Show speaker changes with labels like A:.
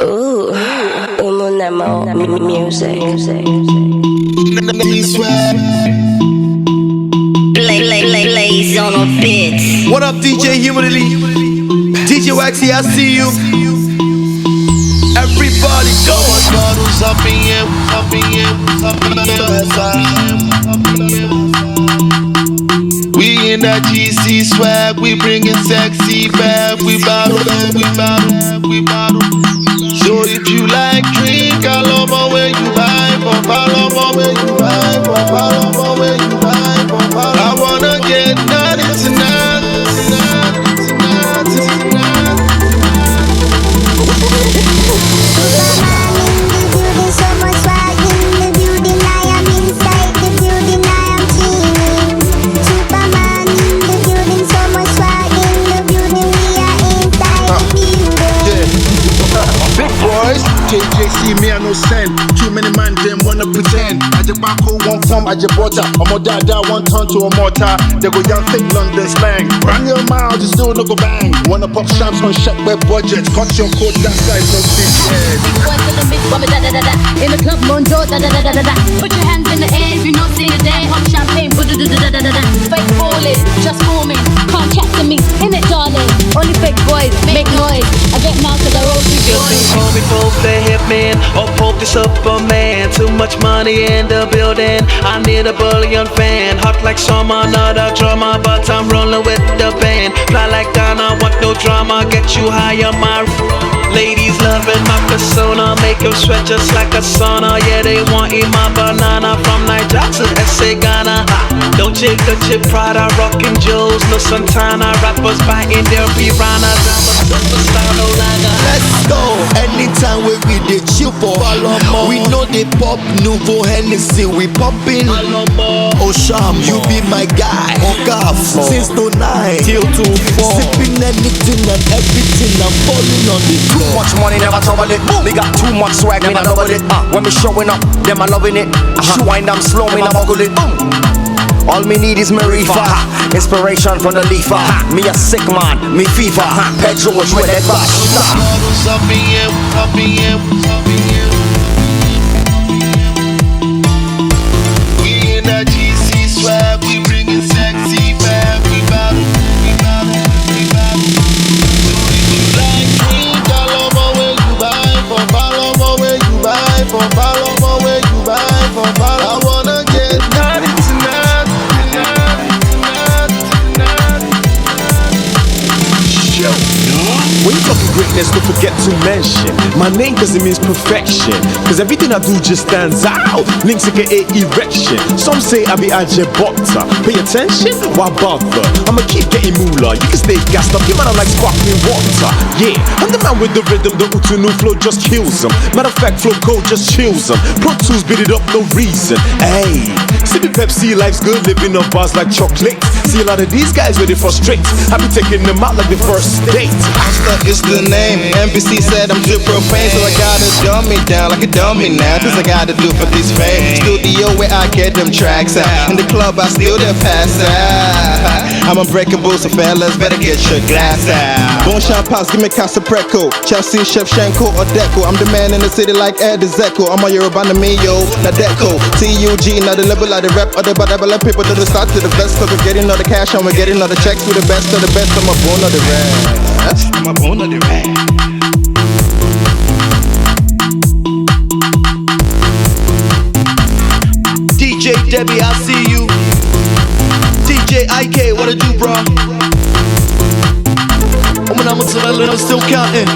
A: Ooh, Umunemo music. Blaze on a bit.
B: What up, DJ Humidity? DJ Waxy, I see you. Everybody go.
C: Bottles up in here, up in here, up in here. We in that GC swag, we bringing sexy back. We bottle, we bottle, we bottle. So if you like drink, I love my way you buy. Follow my way you buy. Follow my way you buy. I wanna get naughty tonight.
D: JJC, me I no send. Too many man them wanna pretend. I just back home one form, I just bought her. I'm a dada, one turn to a mortar. They go young fake London slang. Run your mouth, you still no go bang. Wanna pop stamps on check web budget. Cut your coat, that size no big head.
E: In the club, Mondo, Put your hands in the air if you know see the day. Hot champagne, fake ballin', just forming. Can't chat to me, in it, darling. Only fake boys make noise. I get mad 'cause I roll through your
F: Call me both the hitman or Pope the Superman. Too much money in the building, I need a bullion fan. Hot like summer, not a drama, but I'm rolling with the band. Fly like Donna, want no drama, get you higher, my ladies loving my persona. Make them sweat just like a sauna. Yeah, they want eat my banana. From Nigeria to SA Ghana. Don't shake the chip, Prada, rockin' Joes, no Santana. Rappers biting their piranhas. I'm a superstar, no longer.
B: Let's go. Anytime we the chill for we know they pop Nouveau Hennessy, we poppin'. Osham, you be my guy. Okaf, since 09 till 24. Sipping anything and everything, I'm falling on the
G: Too much money, never trouble it. We got too much swag, me not double it. When me showing up, them I loving it. She wind them slow, me not muggle it. All me need is Marifa, inspiration from the leafer. Me a sick man, me fever. Pedro was with that bash.
C: Bottles up in here, up in here, up in here. We in that GC swag, we bringing sexy back. We battle, we battle, we battle. So if you like drink, follow my way you buy. Follow my way you buy. Follow my way you buy. I wanna get naughty tonight.
H: When you talking greatness, don't forget to mention my name cause it means perfection. Cause everything I do just stands out. Links aka erection. Some say I be Ajay Botta. Pay attention? Why bother? I'ma keep getting moolah. You can stay gassed up, you man, I'm like sparkling water. Yeah, I'm the man with the rhythm, the Utunu flow just kills them. Matter of fact, flow code just chills them. Pro Tools beat it up, no reason. Ayy, sipping Pepsi, life's good, living on bars like chocolate. See a lot of these guys where they frustrate. I be taking them out like the first date.
C: It's the name. NBC said I'm drip propane, so I gotta dumb me down like a dummy now. Cause I gotta do for this fame. Studio where I get them tracks out. In the club I still there pass out. I'm unbreakable, so fellas better get your glass out. Bon Champagne, give me Casa Preco. Chelsea, Shevchenko or Deco. I'm the man in the city like Ed Zeko. I'm a Yoruba Mio, na Deco. TUG, not the level of the rep. Or the bada people to the start to the best. Cause we're getting all the cash and we're getting all the checks. We're the best of the best. I'm a bone of the rap. I'm a bone of the rap.
B: DJ Debbie, I see you. DJ IK, what it do, bro? I'm still counting.